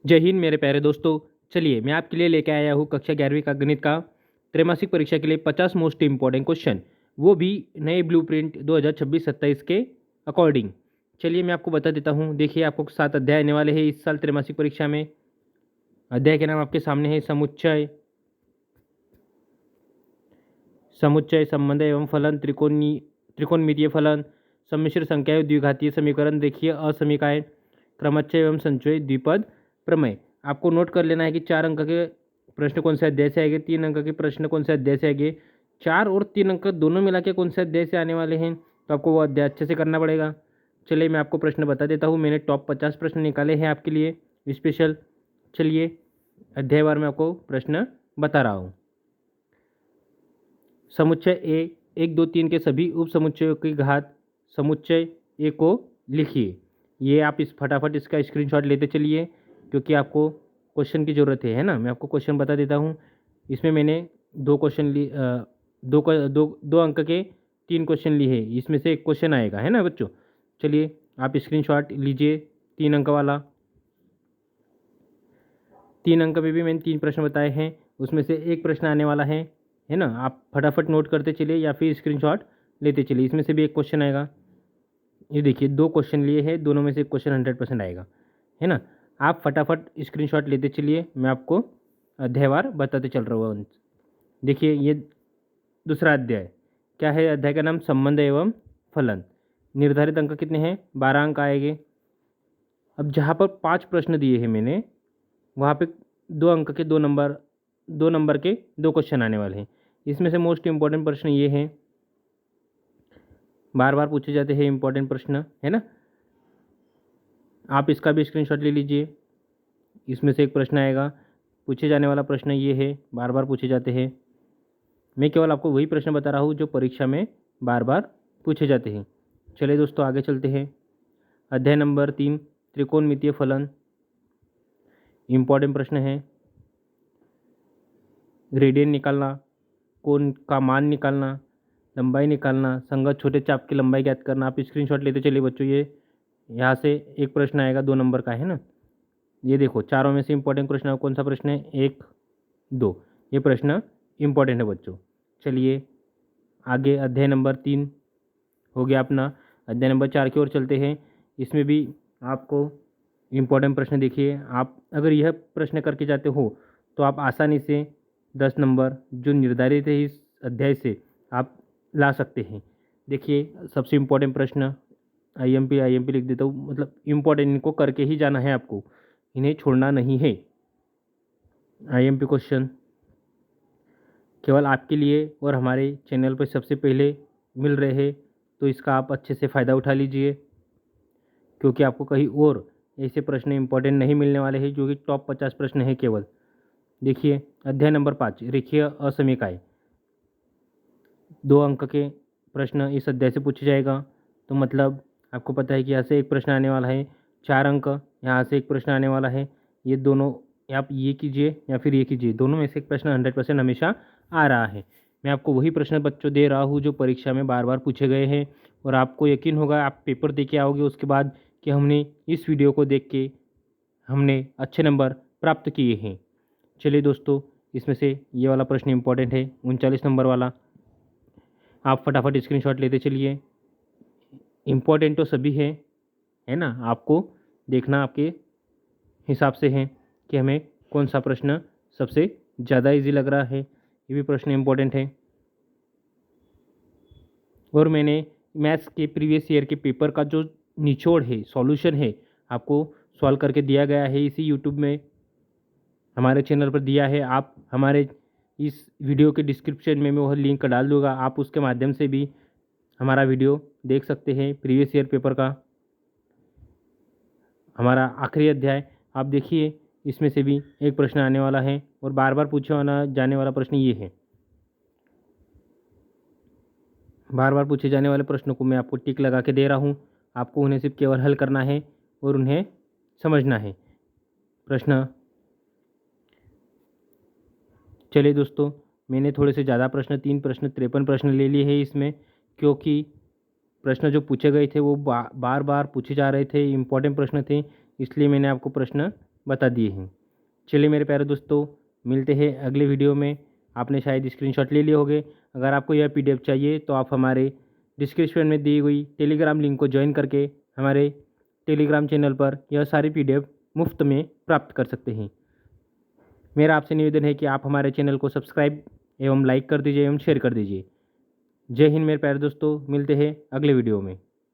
जय हिंद मेरे प्यारे दोस्तों। चलिए मैं आपके लिए लेके आया हूँ कक्षा 11वीं का गणित का त्रैमासिक परीक्षा के लिए 50 मोस्ट इंपॉर्टेंट क्वेश्चन, वो भी नए ब्लूप्रिंट 2026-27 के अकॉर्डिंग। चलिए मैं आपको बता देता हूँ। देखिए आपको 7 अध्याय आने वाले हैं इस साल त्रैमासिक परीक्षा में। अध्याय के नाम आपके सामने है समुच्चय, समुच्चय, संबंध एवं फलन, त्रिकोणमितीय फलन, सम्मिश्र संख्या एवं द्विघातीय समीकरण, रेखीय असमीकाय, क्रमच्छ एवं संचय, द्विपद प्रमेय। आपको नोट कर लेना है कि 4 अंक के प्रश्न कौन से अध्याय से आएंगे, 3 अंक के प्रश्न कौन से अध्याय से आएंगे, 4 और 3 अंक दोनों मिला के कौन से अध्याय से आने वाले हैं, तो आपको वो अध्याय अच्छे से करना पड़ेगा। चलिए मैं आपको प्रश्न बता देता हूँ। मैंने टॉप 50 प्रश्न निकाले हैं आपके लिए स्पेशल। चलिए अध्यायवार में आपको प्रश्न बता रहा हूँ। समुच्चय ए, 1, 2, 3 के सभी उप समुच्चयों की घात समुच्चय ए को लिखिए। ये आप इस फटाफट इसका स्क्रीनशॉट लेते चलिए क्योंकि आपको क्वेश्चन की ज़रूरत है ना। मैं आपको क्वेश्चन बता देता हूँ। इसमें मैंने 2 क्वेश्चन ली, दो अंक के 3 क्वेश्चन लिए हैं। इसमें से एक क्वेश्चन आएगा, है ना बच्चों। चलिए आप स्क्रीनशॉट लीजिए 3 अंक वाला। 3 अंक में भी मैंने 3 प्रश्न बताए हैं, उसमें से एक प्रश्न आने वाला है ना। आप फटाफट नोट करते चलिए या फिर स्क्रीनशॉट लेते चलिए। इसमें से भी एक क्वेश्चन आएगा। ये देखिए 2 क्वेश्चन लिए हैं, दोनों में से एक क्वेश्चन 100% आएगा, है ना। आप फटाफट स्क्रीनशॉट लेते चलिए, मैं आपको अध्यायवार बताते चल रहा हूँ। देखिए ये दूसरा अध्याय क्या है। अध्याय का नाम संबंध एवं फलन। निर्धारित अंक कितने हैं, 12 अंक आएंगे। अब जहाँ पर 5 प्रश्न दिए हैं मैंने, वहाँ पे 2 अंक के 2 नंबर के 2 क्वेश्चन आने वाले हैं। इसमें से मोस्ट इम्पॉर्टेंट प्रश्न ये हैं, बार बार पूछे जाते हैं इम्पॉर्टेंट प्रश्न, है ना। आप इसका भी स्क्रीनशॉट ले लीजिए। इसमें से एक प्रश्न आएगा, पूछे जाने वाला प्रश्न ये है, बार बार पूछे जाते हैं। मैं केवल आपको वही प्रश्न बता रहा हूँ जो परीक्षा में बार बार पूछे जाते हैं। चलिए दोस्तों आगे चलते हैं। अध्याय नंबर 3, त्रिकोणमितीय फलन। इम्पॉर्टेंट प्रश्न है। ग्रेडियंट निकालना, कोण का मान निकालना, लंबाई निकालना, संगत छोटे चाप की लंबाई ज्ञात करना। आप स्क्रीनशॉट लेते चलिए बच्चों। ये यहाँ से एक प्रश्न आएगा 2 नंबर का, है ना। ये देखो चारों में से इंपॉर्टेंट प्रश्न कौन सा प्रश्न है, 1, 2। ये प्रश्न इंपॉर्टेंट है बच्चों। चलिए आगे अध्याय नंबर 3 हो गया अपना। अध्याय नंबर 4 की ओर चलते हैं। इसमें भी आपको इम्पोर्टेंट प्रश्न देखिए। आप अगर यह प्रश्न करके जाते हो तो आप आसानी से 10 नंबर जो निर्धारित है इस अध्याय से आप ला सकते हैं। देखिए सबसे इम्पोर्टेंट प्रश्न, आईएमपी लिख देता हूँ, मतलब इम्पोर्टेंट, इनको करके ही जाना है आपको, इन्हें छोड़ना नहीं है। आईएमपी क्वेश्चन केवल आपके लिए और हमारे चैनल पर सबसे पहले मिल रहे हैं, तो इसका आप अच्छे से फ़ायदा उठा लीजिए क्योंकि आपको कहीं और ऐसे प्रश्न इंपॉर्टेंट नहीं मिलने वाले हैं जो कि टॉप 50 प्रश्न है केवल। देखिए अध्याय नंबर 5, रेखीय असमीकाय। 2 अंक के प्रश्न इस अध्याय से पूछा जाएगा, तो मतलब आपको पता है कि यहाँ से एक प्रश्न आने वाला है। 4 अंक यहाँ से एक प्रश्न आने वाला है। ये दोनों आप ये कीजिए या फिर ये कीजिए, दोनों में से एक प्रश्न 100% हमेशा आ रहा है। मैं आपको वही प्रश्न बच्चों दे रहा हूँ जो परीक्षा में बार बार पूछे गए हैं, और आपको यकीन होगा आप पेपर दे के आओगे उसके बाद कि हमने इस वीडियो को देख के हमने अच्छे नंबर प्राप्त किए हैं। चलिए दोस्तों, इसमें से ये वाला प्रश्न इंपॉर्टेंट है, 39 नंबर वाला। आप फटाफट स्क्रीनशॉट लेते चलिए। इम्पॉर्टेंट तो सभी है ना। आपको देखना आपके हिसाब से है कि हमें कौन सा प्रश्न सबसे ज़्यादा इजी लग रहा है। ये भी प्रश्न इम्पॉर्टेंट है। और मैंने मैथ्स के प्रीवियस ईयर के पेपर का जो निचोड़ है, सॉल्यूशन है, आपको सॉल्व करके दिया गया है इसी यूट्यूब में, हमारे चैनल पर दिया है। आप हमारे इस वीडियो के डिस्क्रिप्शन में मैं वह लिंक डाल दूँगा, आप उसके माध्यम से भी हमारा वीडियो देख सकते हैं। प्रीवियस ईयर पेपर का हमारा आखिरी अध्याय आप देखिए, इसमें से भी एक प्रश्न आने वाला है और बार बार पूछे जाने वाला प्रश्न ये है। बार बार पूछे जाने वाले प्रश्नों को मैं आपको टिक लगा के दे रहा हूँ, आपको उन्हें सिर्फ केवल हल करना है और उन्हें समझना है। प्रश्न, चलिए दोस्तों, मैंने थोड़े से ज़्यादा प्रश्न, 3 प्रश्न, 53 प्रश्न ले लिए हैं इसमें, क्योंकि प्रश्न जो पूछे गए थे वो बार बार पूछे जा रहे थे, इम्पोर्टेंट प्रश्न थे, इसलिए मैंने आपको प्रश्न बता दिए हैं। चलिए मेरे प्यारे दोस्तों, मिलते हैं अगले वीडियो में। आपने शायद स्क्रीनशॉट ले लिए होंगे। अगर आपको यह PDF चाहिए तो आप हमारे डिस्क्रिप्शन में दी हुई टेलीग्राम लिंक को ज्वाइन करके हमारे टेलीग्राम चैनल पर यह सारी PDF मुफ्त में प्राप्त कर सकते हैं। मेरा आपसे निवेदन है कि आप हमारे चैनल को सब्सक्राइब एवं लाइक कर दीजिए एवं शेयर कर दीजिए। जय हिंद मेरे प्यारे दोस्तों, मिलते हैं अगले वीडियो में।